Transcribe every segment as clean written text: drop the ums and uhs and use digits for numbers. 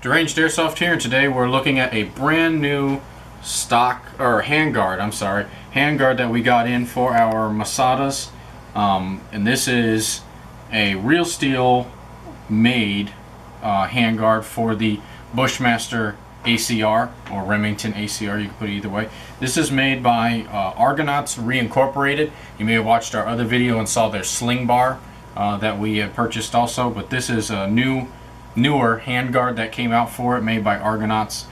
Deranged Airsoft here, and today we're looking at a brand new handguard that we got in for our Masadas. And this is a real steel made handguard for the Bushmaster ACR or Remington ACR, you can put it either way. This is made by Argonauts Reincorporated. You may have watched our other video and saw their sling bar that we had purchased also, but this is a newer handguard that came out for it, made by Argonauts,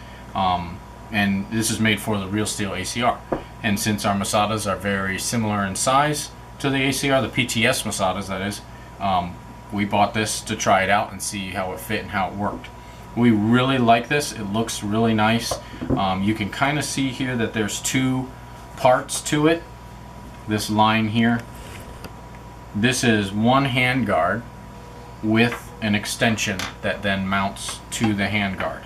and this is made for the real steel ACR. And since our Masadas are very similar in size to the ACR, the PTS Masadas that is, we bought this to try it out and see how it fit and how it worked. We really like this. It looks really nice. You can kind of see here that there's two parts to it. This line here, this is one handguard with an extension that then mounts to the handguard.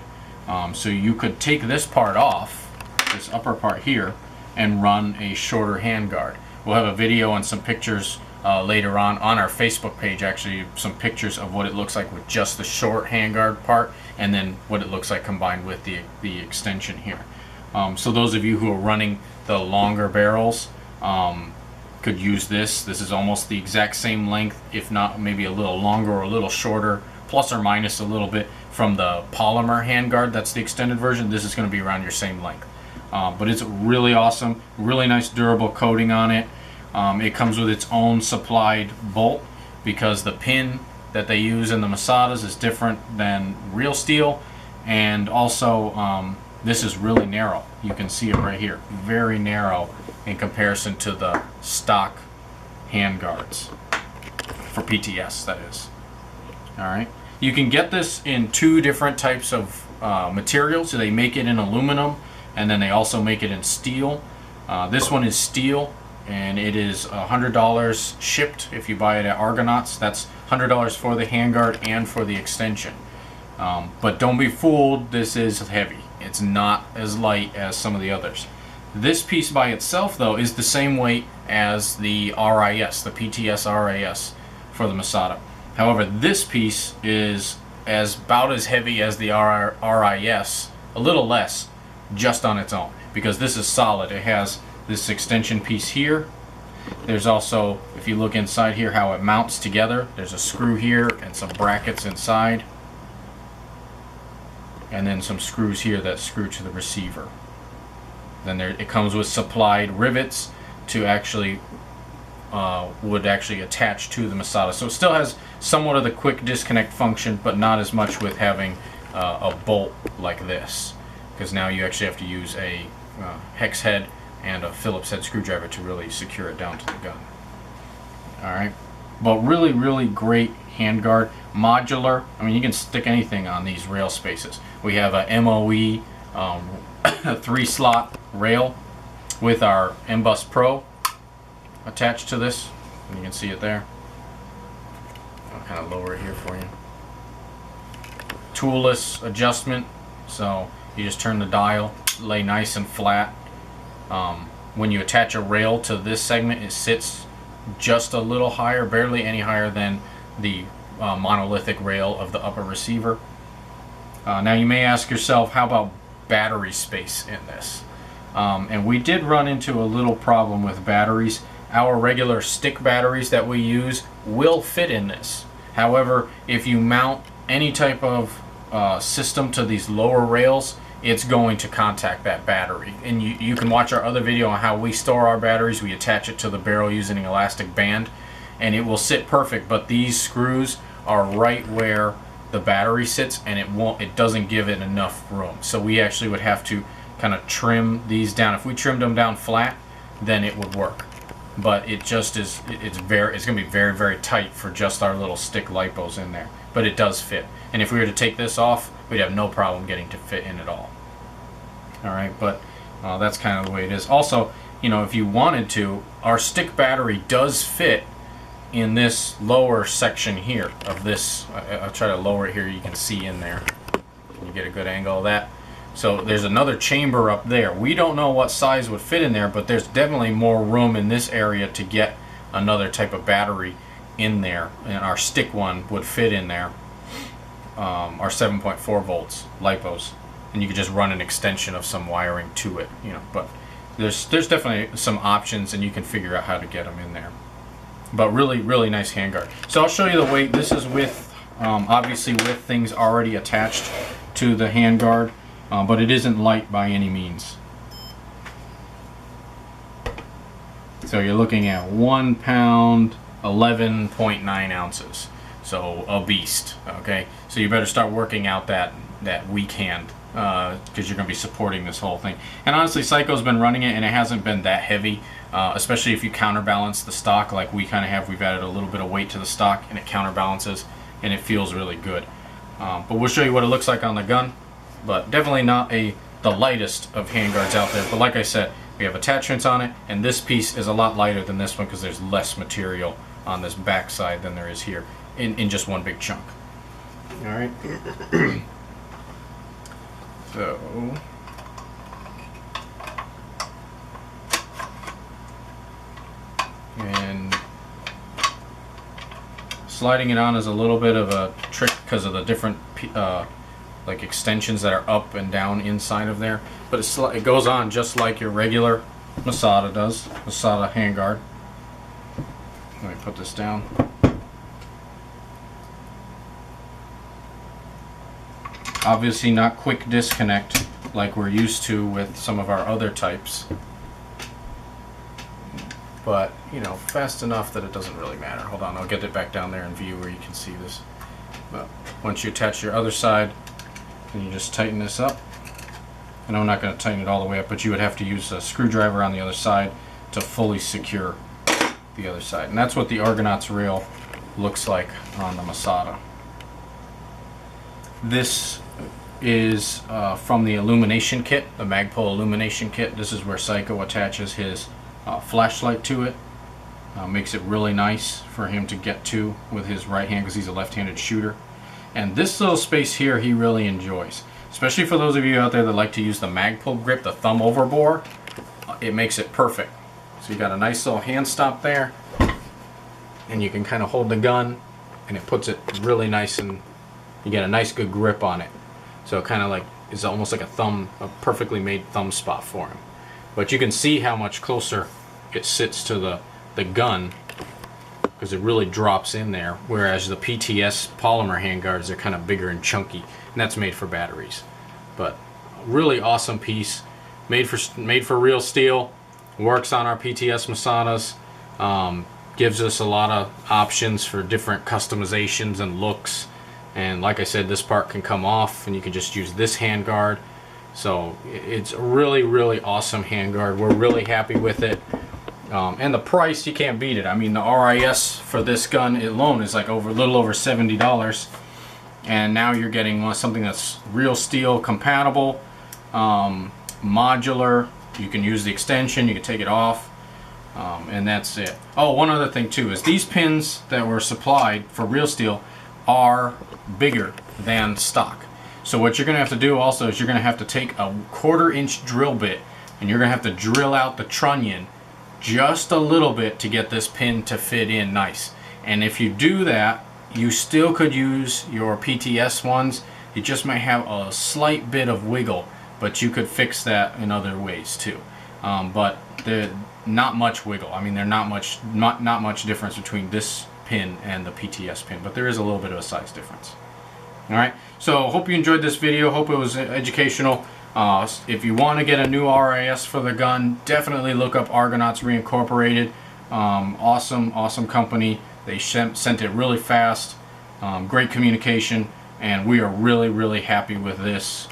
So you could take this part off, this upper part here, and run a shorter handguard. We'll have a video and some pictures later on our Facebook page, actually, some pictures of what it looks like with just the short handguard part, and then what it looks like combined with the extension here. So those of you who are running the longer barrels could use this. This is almost the exact same length, if not maybe a little longer or a little shorter, plus or minus a little bit from the polymer handguard. That's the extended version. This is going to be around your same length. But it's really awesome, really nice durable coating on it. It comes with its own supplied bolt because the pin that they use in the Masadas is different than real steel, and also this is really narrow. You can see it right here, very narrow in comparison to the stock handguards for PTS, that is. Alright, you can get this in two different types of materials. So they make it in aluminum, and then they also make it in steel. This one is steel, and it is $100 shipped if you buy it at Argonauts. That's $100 for the handguard and for the extension. But don't be fooled, this is heavy. It's not as light as some of the others. This piece by itself, though, is the same weight as the RIS, the PTS RIS for the Masada. However, this piece is about as heavy as the RIS, a little less, just on its own, because this is solid. It has this extension piece here. There's also, if you look inside here, how it mounts together. There's a screw here and some brackets inside, and then some screws here that screw to the receiver. Then it comes with supplied rivets to actually would actually attach to the Masada. So it still has somewhat of the quick disconnect function, but not as much with having a bolt like this, because now you actually have to use a hex head and a Phillips head screwdriver to really secure it down to the gun. Alright, but really great handguard, modular. I mean, you can stick anything on these rail spaces. We have a MOE 3-slot rail with our M-Bus Pro attached to this, and you can see it there. I'll kind of lower it here for you. Toolless adjustment, so you just turn the dial, lay nice and flat. When you attach a rail to this segment, it sits just a little higher, barely any higher than the monolithic rail of the upper receiver. Now you may ask yourself, how about battery space in this? And we did run into a little problem with batteries. Our regular stick batteries that we use will fit in this. However, if you mount any type of system to these lower rails, it's going to contact that battery. And you can watch our other video on how we store our batteries. We attach it to the barrel using an elastic band, and it will sit perfect, but these screws are right where the battery sits, and it doesn't give it enough room. So we actually would have to kind of trim these down. If we trimmed them down flat, then it would work. But it just is, it's going to be very tight for just our little stick lipos in there. But it does fit. And if we were to take this off, we'd have no problem getting to fit in at all. Alright, but that's kind of the way it is. Also, you know, if you wanted to, our stick battery does fit in this lower section here of this. I'll try to lower it here, you can see in there. You get a good angle of that. So there's another chamber up there. We don't know what size would fit in there, but there's definitely more room in this area to get another type of battery in there, and our stick one would fit in there. are 7.4 volts lipos, and you could just run an extension of some wiring to it, you know. But there's definitely some options, and you can figure out how to get them in there. But really nice handguard. So I'll show you the weight. This is with obviously with things already attached to the handguard, but it isn't light by any means. So you're looking at 1 pound, 11.9 ounces. So a beast. Okay, so you better start working out that weak hand, because you're going to be supporting this whole thing. And honestly, Psycho's been running it, and it hasn't been that heavy, especially if you counterbalance the stock like we kind of have. We've added a little bit of weight to the stock, and it counterbalances, and it feels really good. But we'll show you what it looks like on the gun. But definitely not the lightest of handguards out there. But like I said, we have attachments on it, and this piece is a lot lighter than this one because there's less material on this back side than there is here in just one big chunk. All right. So and sliding it on is a little bit of a trick because of the different like extensions that are up and down inside of there, but it goes on just like your regular Masada does, Masada handguard. Let me put this down. Obviously not quick disconnect like we're used to with some of our other types, but you know, fast enough that it doesn't really matter. Hold on, I'll get it back down there in view where you can see this. But once you attach your other side, then you just tighten this up. And I'm not going to tighten it all the way up, but you would have to use a screwdriver on the other side to fully secure the other side. And that's what the Argonauts rail looks like on the Masada. This is from the illumination kit, the Magpul illumination kit. This is where Psycho attaches his flashlight to it. Makes it really nice for him to get to with his right hand because he's a left-handed shooter. And this little space here he really enjoys, especially for those of you out there that like to use the Magpul grip, the thumb over bore. It makes it perfect. So you got a nice little hand stop there, and you can kind of hold the gun, and it puts it really nice, and you get a nice good grip on it. So it kind of like is almost like a perfectly made thumb spot for him. But you can see how much closer it sits to the gun, because it really drops in there, whereas the PTS polymer handguards are kind of bigger and chunky, and that's made for batteries. But really awesome piece, made for real steel, works on our PTS Masadas, gives us a lot of options for different customizations and looks. And like I said, this part can come off, and you can just use this handguard. So it's a really awesome handguard. We're really happy with it. And the price, you can't beat it. I mean, the RIS for this gun alone is like a little over $70, and now you're getting something that's real steel compatible, modular. You can use the extension, you can take it off, and that's it. Oh, one other thing too is these pins that were supplied for real steel are bigger than stock. So what you're going to have to do also is you're going to have to take a 1/4 inch drill bit, and you're going to have to drill out the trunnion just a little bit to get this pin to fit in nice. And if you do that, you still could use your PTS ones. You just might have a slight bit of wiggle, but you could fix that in other ways too. But they're not much wiggle. I mean, there's not much difference between this pin and the PTS pin, but there is a little bit of a size difference. Alright, so hope you enjoyed this video. Hope it was educational. If you want to get a new RIS for the gun, definitely look up Argonauts Reincorporated. Awesome company. They sent it really fast. Great communication, and we are really happy with this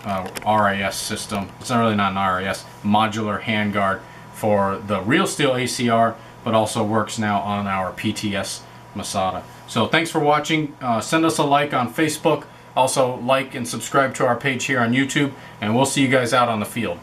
RIS system. It's not an RIS, modular handguard for the real steel ACR, but also works now on our PTS Masada. So thanks for watching. Send us a like on Facebook. Also like and subscribe to our page here on YouTube, and we'll see you guys out on the field.